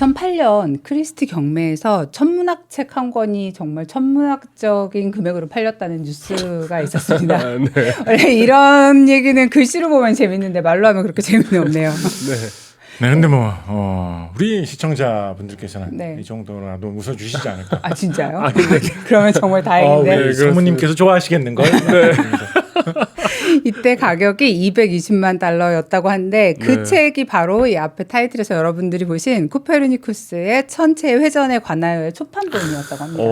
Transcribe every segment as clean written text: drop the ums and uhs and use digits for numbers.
2008년 크리스티 경매에서 천문학책 한 권이 정말 천문학적인 금액으로 팔렸다는 뉴스가 있었습니다. 네. 원래 이런 얘기는 글씨로 보면 재밌는데 말로 하면 그렇게 재미는 없네요. 네, 근데 뭐 우리 시청자분들께서는 네. 이 정도라도 웃어주시지 않을까. 아 진짜요? 그러면 정말 다행인데. 우리 사모님께서 좋아하시겠는 걸. 네. 이때 가격이 220만 달러였다고 하는데 그 네. 책이 바로 이 앞에 타이틀에서 여러분들이 보신 코페르니쿠스의 천체 회전에 관하여의 초판본이었다고 합니다.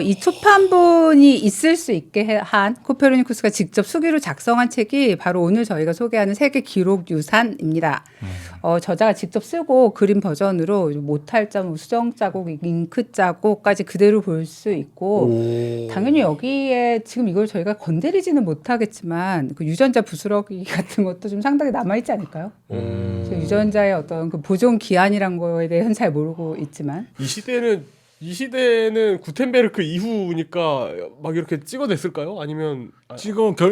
이 초판본이 있을 수 있게 한 코페르니쿠스가 직접 수기로 작성한 책이 바로 오늘 저희가 소개하는 세계 기록 유산입니다. 저자가 직접 쓰고 그림 버전으로 모탈점, 수정 자국, 잉크 자국까지 그대로 볼 수 있고 당연히 여기에 지금 이걸 저희가 건드리지는 못하겠지만 그 유전자 부스러기 같은 것도 좀 상당히 남아있지 않을까요? 유전자의 어떤 그 보존 기한이란 거에 대해서는 잘 모르고 있지만 이 시대는 구텐베르크 이후니까 막 이렇게 찍어냈을까요? 아니면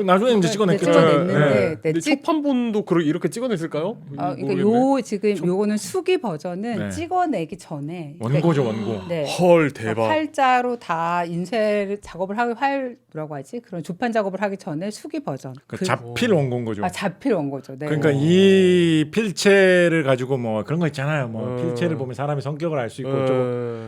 나중에 이제 찍어냈겠죠. 찍어냈는데 근데 초판본도 이렇게 찍어냈을까요? 그러니까 지금 요거는 수기 버전은 네. 찍어내기 전에 원고죠, 원고. 네. 헐 대박. 팔자로 다 인쇄 작업을 뭐라고 하지? 그런 조판 작업을 하기 전에 수기 버전. 자필 원고인 거죠. 자필 원고죠. 네. 그러니까 이 필체를 가지고 뭐 그런 거 있잖아요. 뭐 필체를 보면 사람의 성격을 알 수 있고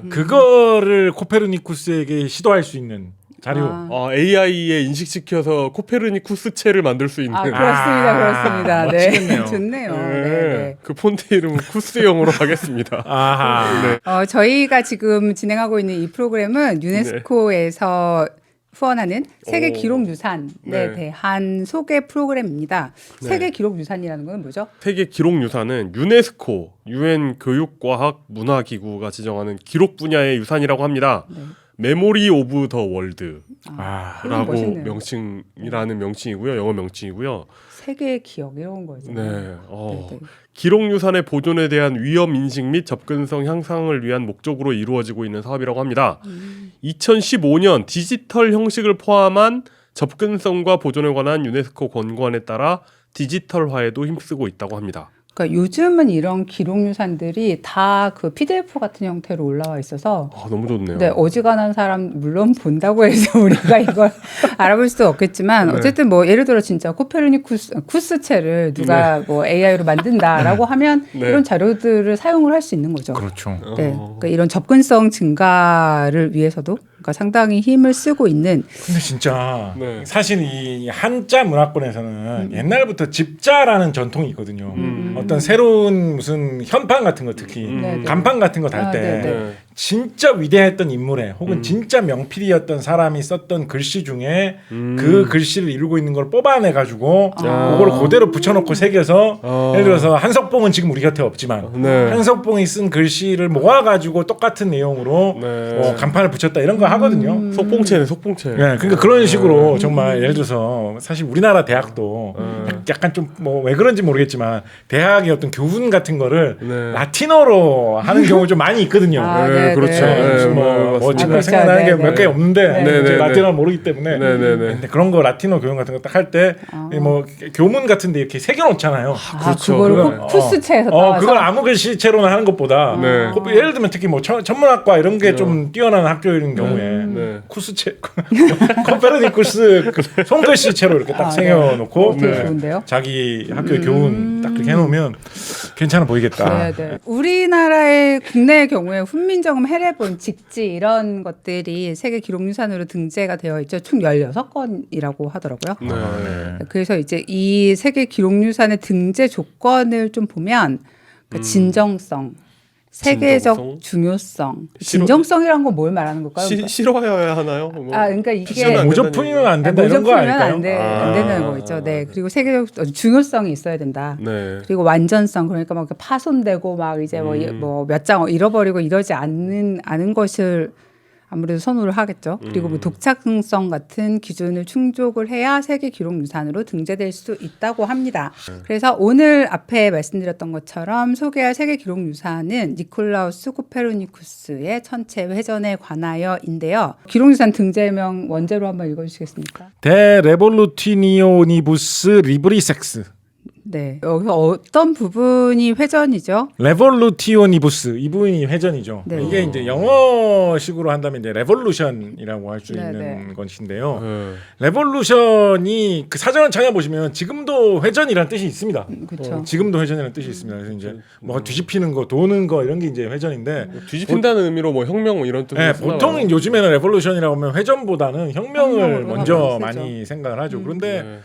그거를 코페르니쿠스에게 시도할 수 있는 자료. AI에 인식시켜서 코페르니쿠스체를 만들 수 있는. 그렇습니다. 네. 멋지겠네요. 좋네요. 네. 그 폰트 이름은 쿠스형으로 하겠습니다. 아하. 네. 저희가 지금 진행하고 있는 이 프로그램은 유네스코에서 후원하는 세계 기록 유산에 대한 소개 프로그램입니다. 세계 기록 유산이라는 건 뭐죠? 세계 기록 유산은 유네스코 UN 교육과학 문화기구가 지정하는 기록 분야의 유산이라고 합니다. 메모리 오브 더 월드라고 명칭이라는 명칭이고요. 영어 명칭이고요. 세계의 기억 이런 거죠. 네. 기록 유산의 보존에 대한 위험 인식 및 접근성 향상을 위한 목적으로 이루어지고 있는 사업이라고 합니다. 2015년 디지털 형식을 포함한 접근성과 보존에 관한 유네스코 권고안에 따라 디지털화에도 힘쓰고 있다고 합니다. 그러니까 요즘은 이런 기록 유산들이 다 그 PDF 같은 형태로 올라와 있어서 너무 좋네요. 네, 어지간한 사람 물론 본다고 해서 우리가 이걸 알아볼 수도 없겠지만 어쨌든 뭐 예를 들어 진짜 코페르니쿠스체를 누가 뭐 AI로 만든다라고 하면 이런 자료들을 사용을 할 수 있는 거죠. 그렇죠. 네, 그러니까 이런 접근성 증가를 위해서도 그러니까 상당히 힘을 쓰고 있는. 근데 진짜 사실 이 한자 문화권에서는 옛날부터 집자라는 전통이 있거든요. 어떤 새로운 무슨 현판 같은 거 특히 간판 같은 거 달 때 진짜 위대했던 인물의 혹은 진짜 명필이었던 사람이 썼던 글씨 중에 그 글씨를 이루고 있는 걸 뽑아내 가지고 그걸 그대로 붙여놓고 새겨서 예를 들어서 한석봉은 지금 우리 곁에 없지만 한석봉이 쓴 글씨를 모아가지고 똑같은 내용으로 간판을 붙였다 이런 거 하거든요. 속봉체네. 네, 그러니까 그런 식으로 정말 예를 들어서 사실 우리나라 대학도 약간 좀 뭐 왜 그런지 모르겠지만 대학의 어떤 교훈 같은 거를 라틴어로 하는 경우 좀 많이 있거든요. 그렇죠. 뭐 지금 생각나는 게 몇 개 없는데 라틴어를 모르기 때문에. 근데 그런 거 라틴어 교훈 같은 거 딱 할 때 뭐 교문 같은데 이렇게 새겨놓잖아요. 그렇죠. 그걸 쿠스체에서 따와서 그걸 아무 글씨체로나 하는 것보다 예를 들면 특히 뭐 천문학과 이런 게 좀 뛰어난 학교인 경우에 쿠스체, 코페르니쿠스 손글씨체로 이렇게 딱 새겨놓고 좋은데요? 자기 학교의 교훈 딱 그렇게 해놓으면 괜찮아 보이겠다. 우리나라의 국내의 경우에 훈민정음, 해례본, 직지 이런 것들이 세계 기록유산으로 등재가 되어 있죠. 총 16건이라고 하더라고요. 그래서 이제 이 세계 기록유산의 등재 조건을 좀 보면 진정성, 세계적 중요성, 진정성이란 건 뭘 말하는 걸까요? 실어야 하나요? 그러니까 이게 모조품이면 안 된다 이런 거 아닐까요? 안 되는 거 있죠. 네, 그리고 세계적 중요성이 있어야 된다. 그리고 완전성, 그러니까 막 파손되고 막 이제 뭐 몇 장 잃어버리고 이러지 않는 것을 아무래도 선호를 하겠죠. 그리고 뭐 독창성 같은 기준을 충족을 해야 세계 기록 유산으로 등재될 수 있다고 합니다. 그래서 오늘 앞에 말씀드렸던 것처럼 소개할 세계 기록 유산은 니콜라우스 코페르니쿠스의 천체 회전에 관하여인데요. 기록 유산 등재명 원제로 한번 읽어주시겠습니까? 데 레볼루티니오니부스 리브리섹스. 네. 여기서 어떤 부분이 회전이죠? 레볼루티오니부스 이 부분이 회전이죠. 네. 이게 이제 영어식으로 한다면 이제 레볼루션이라고 할 수 네, 있는 네. 것인데요. 네. 레볼루션이 그 사전을 찾아보시면 지금도 회전이라는 뜻이 있습니다. 그렇죠. 지금도 회전이라는 뜻이 있습니다. 그래서 이제 뭐 뒤집히는 거, 도는 거 이런 게 이제 회전인데 뒤집힌다는 의미로 뭐 혁명 뭐 이런 뜻으로 네, 쓰나 보통 봐요. 요즘에는 레볼루션이라고 하면 회전보다는 혁명을 혁명으로 먼저 많이 쓰죠. 많이 생각을 하죠. 그런데 네.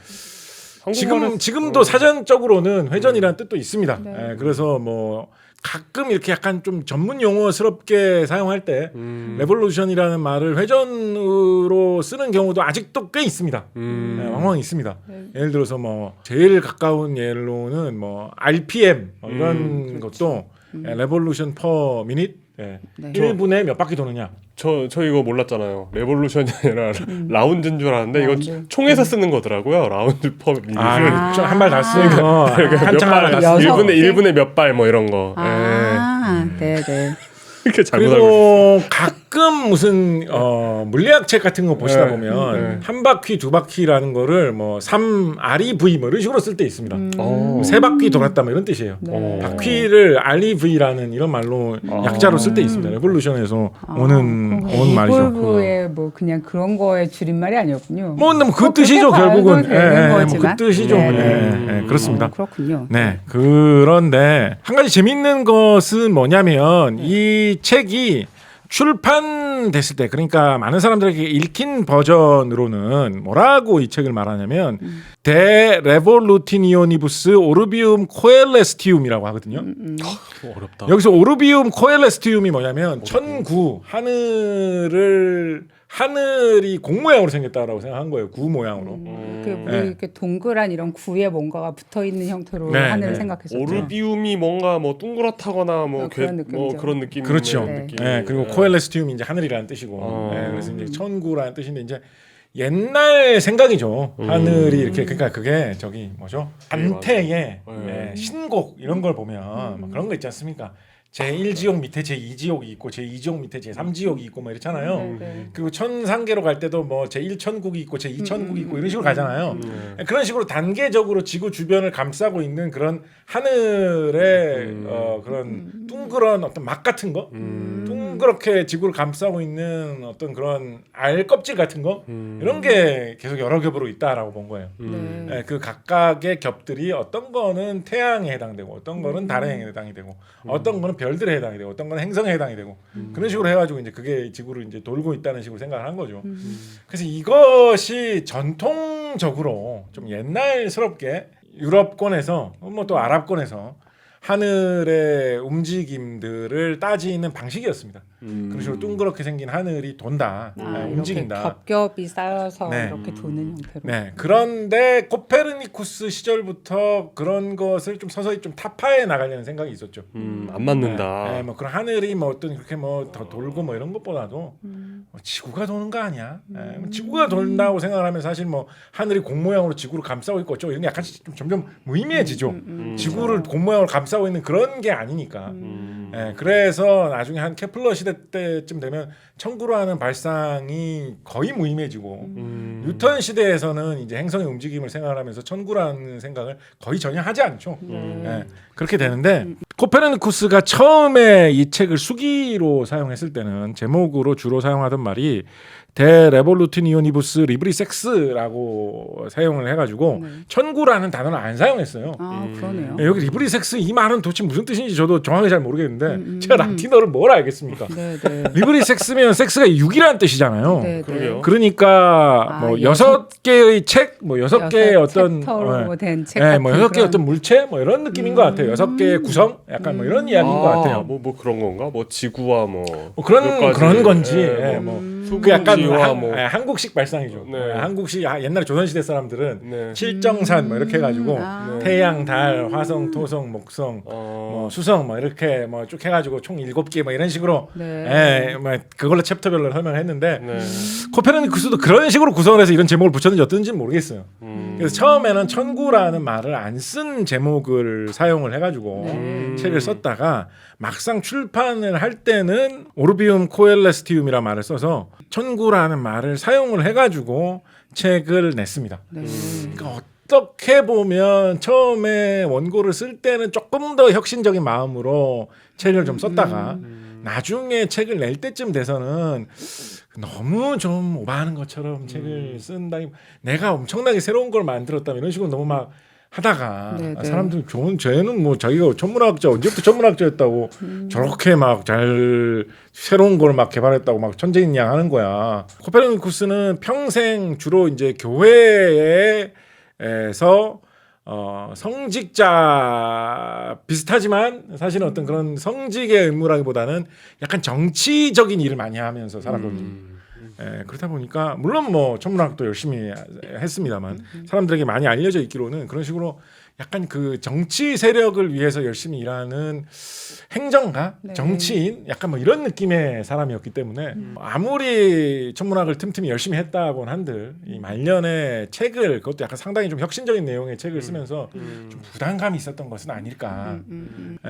한국말은- 지금도 사전적으로는 회전이라는 뜻도 있습니다. 네. 예, 그래서 뭐 가끔 이렇게 약간 좀 전문 용어스럽게 사용할 때 레볼루션이라는 말을 회전으로 쓰는 경우도 아직도 꽤 있습니다. 예, 왕왕 있습니다. 네. 예를 들어서 뭐 제일 가까운 예로는 뭐 RPM 뭐 이런 것도 예, 레볼루션 퍼 미닛 예, 네. 1분에 몇 바퀴 도느냐. 저 이거 몰랐잖아요. 레볼루션이 아니라 라운드인 줄 알았는데 이거 라운드. 총에서 쓰는 거더라고요. 라운드 퍼 미닛. 한 발 다 쓰고 한참 하나 다 여섯 쓰고. 1분에 몇 발 뭐 이런 거. 네, 네. 이렇게 잘못 알고 그리고 가끔 무슨 물리학 책 같은 거 보시다 네. 보면 한 바퀴 두 바퀴라는 거를 뭐 3REV 뭐 이런 식으로 쓸 때 있습니다. 있어요. 세 바퀴 돌았다 뭐 이런 뜻이에요. 네. 바퀴를 REV라는 이런 말로 약자로 쓸 때 있습니다. 레볼루션에서 온 말이죠. 리볼브의 뭐 그냥 그런 거의 줄임말이 아니었군요. 뭐 그 그렇게 뜻이죠 봐도 결국은. 되는 뭐 거지만. 그 뜻이죠. 네. 그렇습니다. 그렇군요. 네. 그런데 한 가지 재밌는 것은 뭐냐면 이 책이 출판됐을 때 그러니까 많은 사람들에게 읽힌 버전으로는 뭐라고 이 책을 말하냐면 데 레볼루티니오니부스 오르비움 코엘레스티움이라고 하거든요. 어렵다. 여기서 오르비움 코엘레스티움이 뭐냐면 천구 하늘이 공 모양으로 생겼다라고 생각한 거예요. 구 모양으로. 그 우리 네. 이렇게 동그란 이런 구에 뭔가가 붙어 있는 형태로 네, 하늘을 네. 생각했었죠. 오르비움이 뭔가 뭐 둥그렇다거나 뭐, 그런 느낌이죠. 그런 느낌. 그렇죠. 네. 네, 그리고 코엘레스티움이 이제 하늘이라는 뜻이고, 아. 네, 그래서 이제 천구라는 뜻인데 이제 옛날 생각이죠. 하늘이 이렇게 그러니까 그게 저기 뭐죠? 안태의 네. 신곡 이런 걸 보면 막 그런 거 있지 않습니까? 제1지옥 밑에 제2지옥이 있고 제2지옥 밑에 제3지옥이 있고 뭐 이렇잖아요. 네. 그리고 천상계로 갈 때도 뭐 제1천국이 있고 제2천국이 있고 이런 식으로 가잖아요. 그런 식으로 단계적으로 지구 주변을 감싸고 있는 그런 하늘의 그런 둥그런 어떤 막 같은 거, 둥그렇게 지구를 감싸고 있는 어떤 그런 알 껍질 같은 거 이런 게 계속 여러 겹으로 있다라고 본 거예요. 네, 그 각각의 겹들이 어떤 거는 태양에 해당되고 어떤 거는 달에 해당이 되고 어떤 거는 별들에 해당이 되고 어떤 거는 행성에 해당이 되고 그런 식으로 해가지고 이제 그게 지구를 이제 돌고 있다는 식으로 생각을 한 거죠. 그래서 이것이 전통적으로 좀 옛날스럽게 유럽권에서 뭐 또 아랍권에서 하늘의 움직임들을 따지는 방식이었습니다. 그런 식으로 둥그렇게 생긴 하늘이 돈다, 움직인다. 이렇게 겹겹이 쌓여서 네. 이렇게 도는 형태로. 네. 그런데 코페르니쿠스 시절부터 그런 것을 좀 서서히 좀 타파해 나가려는 생각이 있었죠. 안 맞는다. 네, 뭐 그런 하늘이 뭐 어떤 그렇게 뭐 더 돌고 뭐 이런 것보다도 뭐 지구가 도는 거 아니야? 네, 뭐 지구가 돈다고 생각을 하면 사실 뭐 하늘이 공 모양으로 지구를 감싸고 있고 어쩌고 이런 게 약간 좀 점점 무의미해지죠. 지구를 공 모양으로 감싸고 있는 그런 게 아니니까. 네, 그래서 나중에 한 케플러 시대 때쯤 되면 천구라는 발상이 거의 무의미해지고 뉴턴 시대에서는 이제 행성의 움직임을 생각하면서 천구라는 생각을 거의 전혀 하지 않죠. 네, 그렇게 되는데 코페르니쿠스가 처음에 이 책을 수기로 사용했을 때는 제목으로 주로 사용하던 말이 데 레볼루티니오니부스 리브리섹스라고 사용을 해가지고 천구라는 단어를 안 사용했어요. 아 그러네요. 네, 여기 리브리섹스 이 말은 도대체 무슨 뜻인지 저도 정확히 잘 모르겠는데 제가 라틴어를 뭘 알겠습니까? 네네. 리브리섹스면 섹스가 6이라는 뜻이잖아요. 네, 그러게요. 그러니까 뭐 여섯 6개의 책, 뭐 6개의 어떤 챕터로 된 책 네, 같은 뭐 6개의 그런- 어떤 물체 뭐 이런 느낌인 것 같아요. 6개의 구성, 약간 뭐 이런 이야기인 것 같아요. 뭐 그런 건가? 뭐 지구와 뭐 그런 건지, 네, 예, 뭐 그 약간 수부지와 뭐 한국식 발상이죠. 네. 한국식 옛날 조선시대 사람들은 네. 칠정산 뭐 이렇게 해가지고 아. 태양, 달, 화성, 토성, 목성, 어. 뭐 수성 뭐 이렇게 뭐 쭉 해가지고 총 7개 뭐 이런 식으로 네. 뭐 그걸로 챕터별로 설명했는데 네. 코페르니쿠스도 그런 식으로 구성을 해서 이런 제목을 붙였는지 어떤지는 모르겠어요. 그래서 처음에는 천구라는 말을 안 쓴 제목을 사용을 해가지고 책을 썼다가 막상 출판을 할 때는 오르비움 코엘레스티움이라는 말을 써서 천구라는 말을 사용을 해가지고 책을 냈습니다. 네. 그러니까 어떻게 보면 처음에 원고를 쓸 때는 조금 더 혁신적인 마음으로 책을 좀 썼다가 나중에 책을 낼 때쯤 돼서는 너무 좀 오버하는 것처럼 책을 쓴다. 내가 엄청나게 새로운 걸 만들었다 이런 식으로 너무 막 하다가 네네. 사람들이 쟤는 뭐 자기가 천문학자 언제부터 천문학자였다고 저렇게 막 잘 새로운 걸 막 개발했다고 막 천재인 양 하는 거야. 코페르니쿠스는 평생 주로 이제 교회에서 성직자 비슷하지만 사실은 어떤 그런 성직의 의무라기보다는 약간 정치적인 일을 많이 하면서 살았거든요. 그렇다 보니까 물론 뭐 천문학도 열심히 했습니다만 사람들에게 많이 알려져 있기로는 그런 식으로 약간 그 정치 세력을 위해서 열심히 일하는 행정가, 네. 정치인 약간 뭐 이런 느낌의 사람이었기 때문에 아무리 천문학을 틈틈이 열심히 했다곤 한들 이 말년에 책을 그것도 약간 상당히 좀 혁신적인 내용의 책을 쓰면서 좀 부담감이 있었던 것은 아닐까.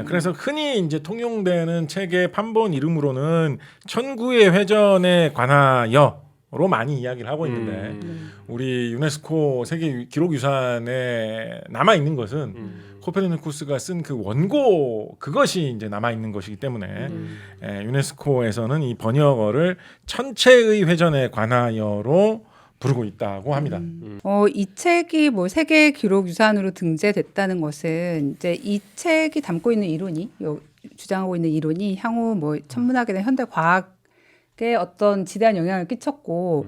그래서 흔히 이제 통용되는 책의 판본 이름으로는 천구의 회전에 관하여 로 많이 이야기를 하고 있는데 우리 유네스코 세계 기록유산에 남아 있는 것은 코페르니쿠스가 쓴 그 원고 그것이 이제 남아 있는 것이기 때문에 유네스코에서는 이 번역어를 천체의 회전에 관하여로 부르고 있다고 합니다. 이 책이 뭐 세계 기록 유산으로 등재됐다는 것은 이제 이 책이 담고 있는 이론이 주장하고 있는 이론이 향후 뭐 천문학이나 현대 과학에 어떤 지대한 영향을 끼쳤고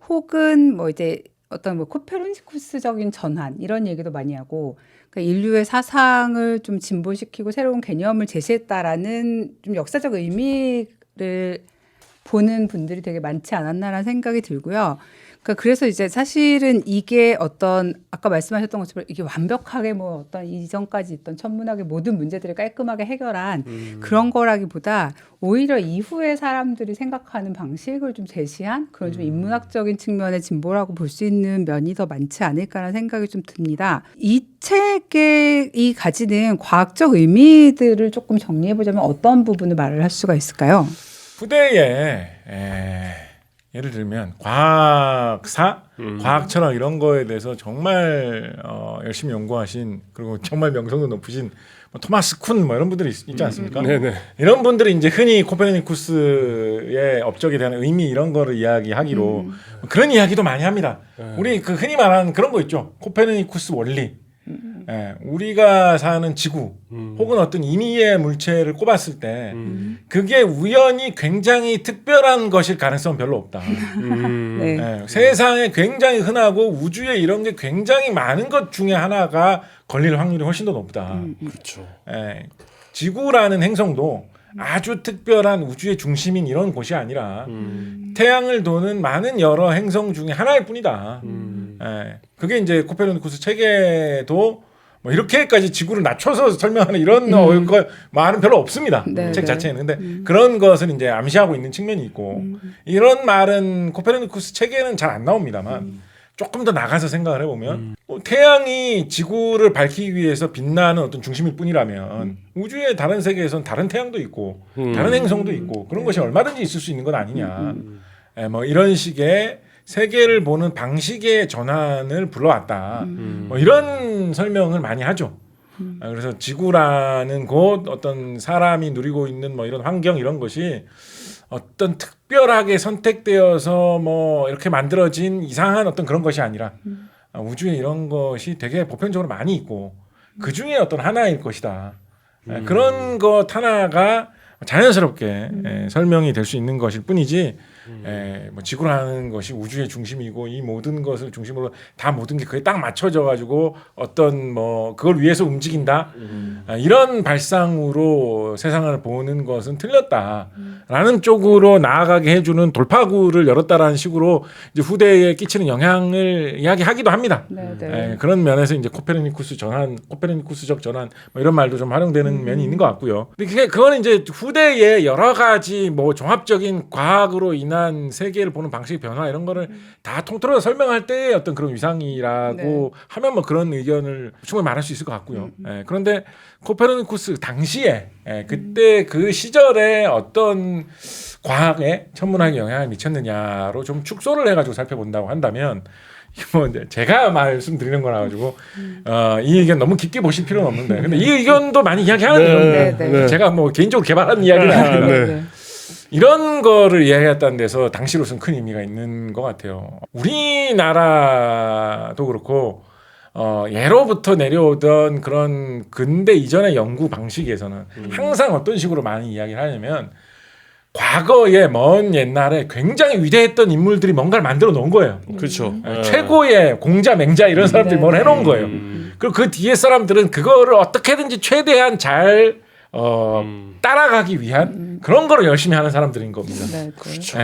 혹은 뭐 이제 어떤 뭐 코페르니쿠스적인 전환 이런 얘기도 많이 하고 그러니까 인류의 사상을 좀 진보시키고 새로운 개념을 제시했다라는 좀 역사적 의미를 보는 분들이 되게 많지 않았나라는 생각이 들고요. 그러니까 그래서 이제 사실은 이게 어떤 아까 말씀하셨던 것처럼 이게 완벽하게 뭐 어떤 이전까지 있던 천문학의 모든 문제들을 깔끔하게 해결한 그런 거라기보다 오히려 이후에 사람들이 생각하는 방식을 좀 제시한 그런 좀 인문학적인 측면의 진보라고 볼 수 있는 면이 더 많지 않을까라는 생각이 좀 듭니다. 이 책이 가지는 과학적 의미들을 조금 정리해보자면 어떤 부분을 말을 할 수가 있을까요? 후대에 예를 들면 과학사, 과학철학 이런 거에 대해서 정말 열심히 연구하신 그리고 정말 명성도 높으신 뭐 토마스 쿤 뭐 이런 분들이 있지 않습니까? 네네. 이런 분들이 이제 흔히 코페르니쿠스의 업적에 대한 의미 이런 거를 이야기하기로 그런 이야기도 많이 합니다. 우리 그 흔히 말하는 그런 거 있죠. 코페르니쿠스 원리. 우리가 사는 지구 혹은 어떤 임의의 물체를 꼽았을 때 그게 우연히 굉장히 특별한 것일 가능성은 별로 없다. 네. 세상에 굉장히 흔하고 우주에 이런 게 굉장히 많은 것 중에 하나가 걸릴 확률이 훨씬 더 높다. 그렇죠. 지구라는 행성도 아주 특별한 우주의 중심인 이런 곳이 아니라 태양을 도는 많은 여러 행성 중에 하나일 뿐이다. 그게 이제 코페르니쿠스 책에도 뭐 이렇게까지 지구를 낮춰서 설명하는 이런 말은 별로 없습니다. 네, 책 네. 자체에는. 근데 그런 것을 이제 암시하고 있는 측면이 있고 이런 말은 코페르니쿠스 책에는 잘 안 나옵니다만 조금 더 나가서 생각을 해보면 태양이 지구를 밝히기 위해서 빛나는 어떤 중심일 뿐이라면 우주의 다른 세계에선 다른 태양도 있고 다른 행성도 있고 그런 것이 얼마든지 있을 수 있는 건 아니냐. 뭐 이런 식의 세계를 보는 방식의 전환을 불러왔다. 뭐 이런 설명을 많이 하죠. 그래서 지구라는 곳 어떤 사람이 누리고 있는 뭐 이런 환경 이런 것이 어떤 특별하게 선택되어서 뭐 이렇게 만들어진 이상한 어떤 그런 것이 아니라 우주에 이런 것이 되게 보편적으로 많이 있고 그 중에 어떤 하나일 것이다. 그런 것 하나가 자연스럽게 설명이 될 수 있는 것일 뿐이지 뭐 지구라는 것이 우주의 중심이고 이 모든 것을 중심으로 다 모든 게 그게 딱 맞춰져 가지고 어떤 뭐 그걸 위해서 움직인다 이런 발상으로 세상을 보는 것은 틀렸다라는 쪽으로 나아가게 해주는 돌파구를 열었다라는 식으로 이제 후대에 끼치는 영향을 이야기하기도 합니다. 그런 면에서 이제 코페르니쿠스적 전환 뭐 이런 말도 좀 활용되는 면이 있는 것 같고요. 근데 그거는 이제 후대의 여러 가지 뭐 종합적인 과학으로 인한 세계를 보는 방식의 변화 이런 거를 다 통틀어서 설명할 때의 어떤 그런 위상이라고 하면 뭐 그런 의견을 충분히 말할 수 있을 것 같고요. 그런데 코페르니쿠스 당시에 그때 그 시절에 어떤 과학에 천문학에 영향을 미쳤느냐로 좀 축소를 해가지고 살펴본다고 한다면 뭐 이제 제가 말씀드리는 거라 가지고 이 의견 너무 깊게 보실 필요는 없는데 근데 이 의견도 많이 이야기하는데요. 네. 제가 뭐 개인적으로 개발한 이야기는 아니라 네. 이런 거를 이야기했다는 데서 당시로서는 큰 의미가 있는 것 같아요. 우리나라도 그렇고 예로부터 내려오던 그런 근대 이전의 연구 방식에서는 항상 어떤 식으로 많이 이야기를 하냐면 과거에 먼 옛날에 굉장히 위대했던 인물들이 뭔가를 만들어 놓은 거예요. 그렇죠. 최고의 공자, 맹자 이런 사람들이 뭘 해놓은 거예요. 그리고 그 뒤에 사람들은 그거를 어떻게든지 최대한 잘 따라가기 위한 그런 거를 열심히 하는 사람들인 겁니다. 네. 그렇죠.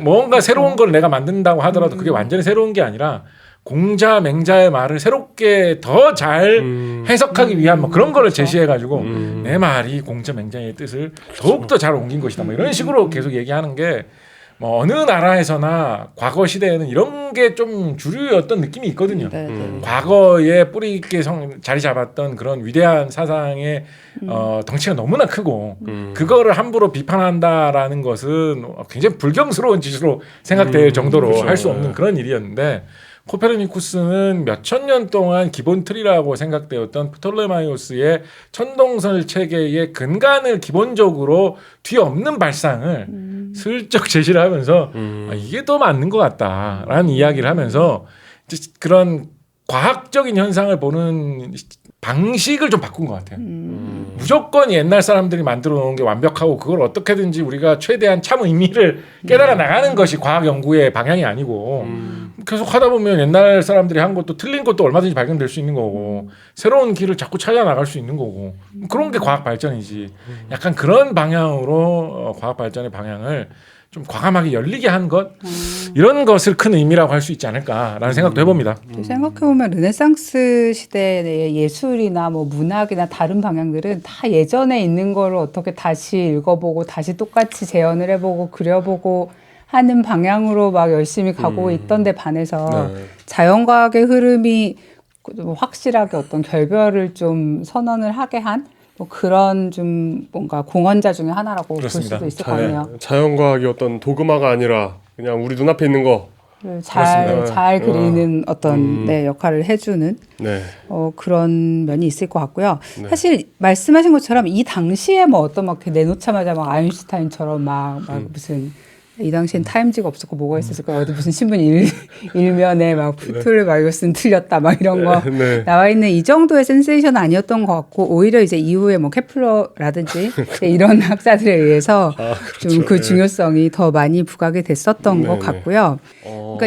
뭔가 새로운 걸 내가 만든다고 하더라도 그게 완전히 새로운 게 아니라 공자, 맹자의 말을 새롭게 더 잘 해석하기 위한 뭐 그런 거를 제시해가지고 내 말이 공자, 맹자의 뜻을 더욱더 잘 옮긴 것이다. 뭐 이런 식으로 계속 얘기하는 게 뭐 어느 나라에서나 과거 시대에는 이런 게 좀 주류였던 느낌이 있거든요. 과거에 뿌리 있게 자리 잡았던 그런 위대한 사상의 덩치가 너무나 크고 그거를 함부로 비판한다라는 것은 굉장히 불경스러운 짓으로 생각될 정도로 그렇죠. 할 수 없는 그런 일이었는데 코페르니쿠스는 몇천 년 동안 기본 틀이라고 생각되었던 프톨레마이오스의 천동설 체계의 근간을 기본적으로 뒤엎는 발상을 슬쩍 제시를 하면서 이게 더 맞는 것 같다라는 이야기를 하면서 그런 과학적인 현상을 보는 방식을 좀 바꾼 것 같아요. 무조건 옛날 사람들이 만들어 놓은 게 완벽하고 그걸 어떻게든지 우리가 최대한 참 의미를 깨달아 나가는 것이 과학 연구의 방향이 아니고 계속 하다 보면 옛날 사람들이 한 것도 틀린 것도 얼마든지 발견될 수 있는 거고 새로운 길을 자꾸 찾아 나갈 수 있는 거고 그런 게 과학 발전이지. 약간 그런 방향으로 과학 발전의 방향을 좀 과감하게 열리게 한 것 이런 것을 큰 의미라고 할 수 있지 않을까라는 생각도 해봅니다. 생각해보면 르네상스 시대의 예술이나 뭐 문학이나 다른 방향들은 다 예전에 있는 거를 어떻게 다시 읽어보고 다시 똑같이 재현을 해보고 그려보고 하는 방향으로 막 열심히 가고 있던 데 반해서 자연과학의 흐름이 확실하게 어떤 결별을 좀 선언을 하게 한 뭐 그런 좀 뭔가 공헌자 중에 하나라고 그렇습니다. 볼 수도 있을 것 같네요. 자연과학이 어떤 도그마가 아니라 그냥 우리 눈앞에 있는 거 잘 그리는 어떤 역할을 해주는 그런 면이 있을 것 같고요. 사실 말씀하신 것처럼 이 당시에 뭐 어떤 막 내놓자마자 막 아인슈타인처럼 막 무슨 이 당시엔 타임지가 없었고 뭐가 있었을까 어디 무슨 신문 일면에 막 프톨레마이오스는 틀렸다 막 이런 거 나와 있는 이 정도의 센세이션은 아니었던 것 같고 오히려 이제 이후에 뭐 케플러라든지 이런 학자들에 의해서 좀 그 중요성이 더 많이 부각이 됐었던 것 같고요. 그러니까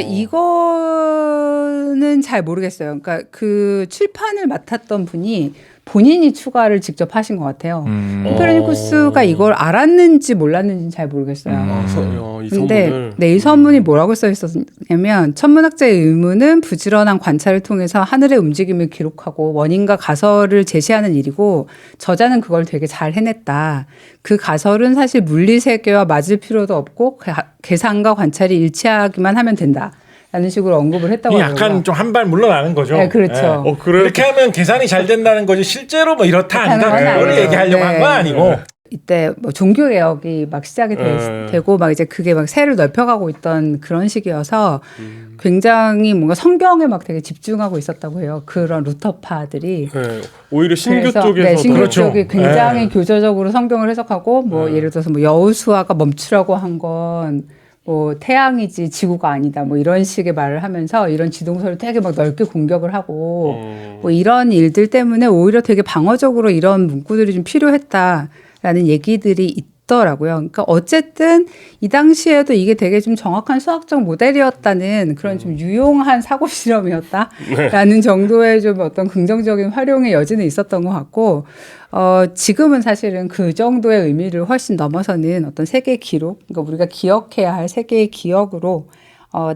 이거는 잘 모르겠어요. 그러니까 그 출판을 맡았던 분이 본인이 추가를 직접 하신 것 같아요. 코페르니쿠스가 이걸 알았는지 몰랐는지는 잘 모르겠어요. 근데 이 서문이 뭐라고 써 있었냐면 천문학자의 의무는 부지런한 관찰을 통해서 하늘의 움직임을 기록하고 원인과 가설을 제시하는 일이고 저자는 그걸 되게 잘 해냈다. 그 가설은 사실 물리 세계와 맞을 필요도 없고 계산과 관찰이 일치하기만 하면 된다. 라는 식으로 언급을 했다고 하더라고요. 약간 좀 한 발 물러나는 거죠. 네, 그렇죠. 네. 이렇게 하면 계산이 잘 된다는 거지 실제로 뭐 이렇다 아니다 그걸 얘기하려고 한 건 아니고. 이때 뭐 종교 개혁이 막 시작이 되고 막 이제 그게 막 세를 넓혀가고 있던 그런 시기여서 굉장히 뭔가 성경에 막 되게 집중하고 있었다고 해요. 그런 루터파들이. 오히려 신교 쪽에서 신교 그렇죠. 쪽이 굉장히 교조적으로 성경을 해석하고 뭐 예를 들어서 뭐 여호수아가 멈추라고 한 건 뭐 태양이지 지구가 아니다 뭐 이런 식의 말을 하면서 이런 지동설을 되게 막 넓게 공격을 하고 뭐 이런 일들 때문에 오히려 되게 방어적으로 이런 문구들이 좀 필요했다라는 얘기들이 있더라고요. 그러니까 어쨌든 이 당시에도 이게 되게 좀 정확한 수학적 모델이었다는 그런 좀 유용한 사고 실험이었다라는 정도의 좀 어떤 긍정적인 활용의 여지는 있었던 것 같고 지금은 사실은 그 정도의 의미를 훨씬 넘어서는 어떤 세계의 기록, 그러니까 우리가 기억해야 할 세계의 기억으로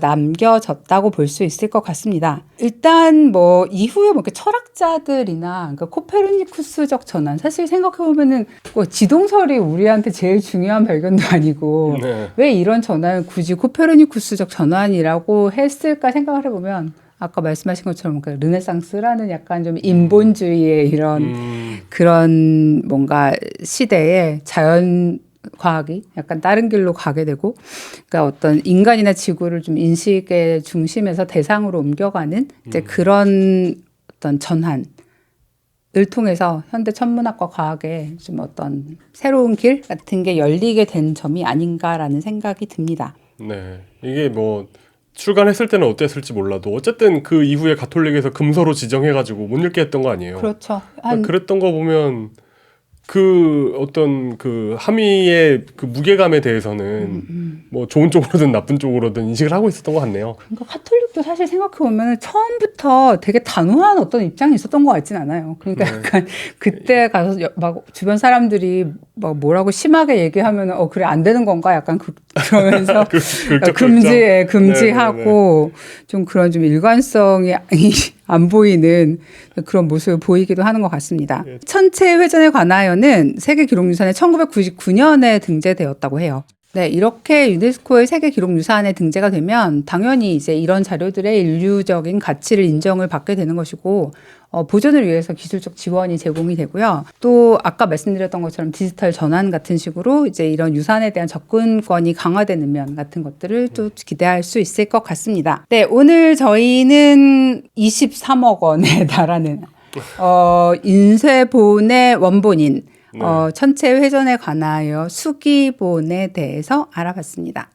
남겨졌다고 볼 수 있을 것 같습니다. 일단 뭐 이후에 뭐 철학자들이나 그러니까 코페르니쿠스적 전환 사실 생각해 보면은 뭐 지동설이 우리한테 제일 중요한 발견도 아니고 왜 이런 전환을 굳이 코페르니쿠스적 전환이라고 했을까 생각을 해보면. 아까 말씀하신 것처럼 그러니까 르네상스라는 약간 좀 인본주의의 이런 그런 뭔가 시대에 자연 과학이 약간 다른 길로 가게 되고, 그러니까 어떤 인간이나 지구를 좀 인식의 중심에서 대상으로 옮겨가는 이제 그런 어떤 전환을 통해서 현대 천문학과 과학에 좀 어떤 새로운 길 같은 게 열리게 된 점이 아닌가라는 생각이 듭니다. 네, 이게 뭐 출간했을 때는 어땠을지 몰라도 어쨌든 그 이후에 가톨릭에서 금서로 지정해가지고 못 읽게 했던 거 아니에요. 그렇죠. 그랬던 거 보면 그 어떤 그 함의의 그 무게감에 대해서는 뭐 좋은 쪽으로든 나쁜 쪽으로든 인식을 하고 있었던 것 같네요. 그러니까 카톨릭도 사실 생각해 보면 처음부터 되게 단호한 어떤 입장이 있었던 것 같진 않아요. 그러니까 약간 그때 가서 막 주변 사람들이 막 뭐라고 심하게 얘기하면 그래 안 되는 건가 약간 그러면서 금지하고 좀 그런 좀 일관성이 안 보이는 그런 모습을 보이기도 하는 것 같습니다. 천체 회전에 관하여는 세계 기록유산에 1999년에 등재되었다고 해요. 네, 이렇게 유네스코의 세계 기록유산에 등재가 되면 당연히 이제 이런 자료들의 인류적인 가치를 인정을 받게 되는 것이고 보존을 위해서 기술적 지원이 제공이 되고요. 또 아까 말씀드렸던 것처럼 디지털 전환 같은 식으로 이제 이런 유산에 대한 접근권이 강화되는 면 같은 것들을 또 기대할 수 있을 것 같습니다. 네, 오늘 저희는 23억 원에 달하는 인쇄본의 원본인 천체 회전에 관하여 수기본에 대해서 알아봤습니다.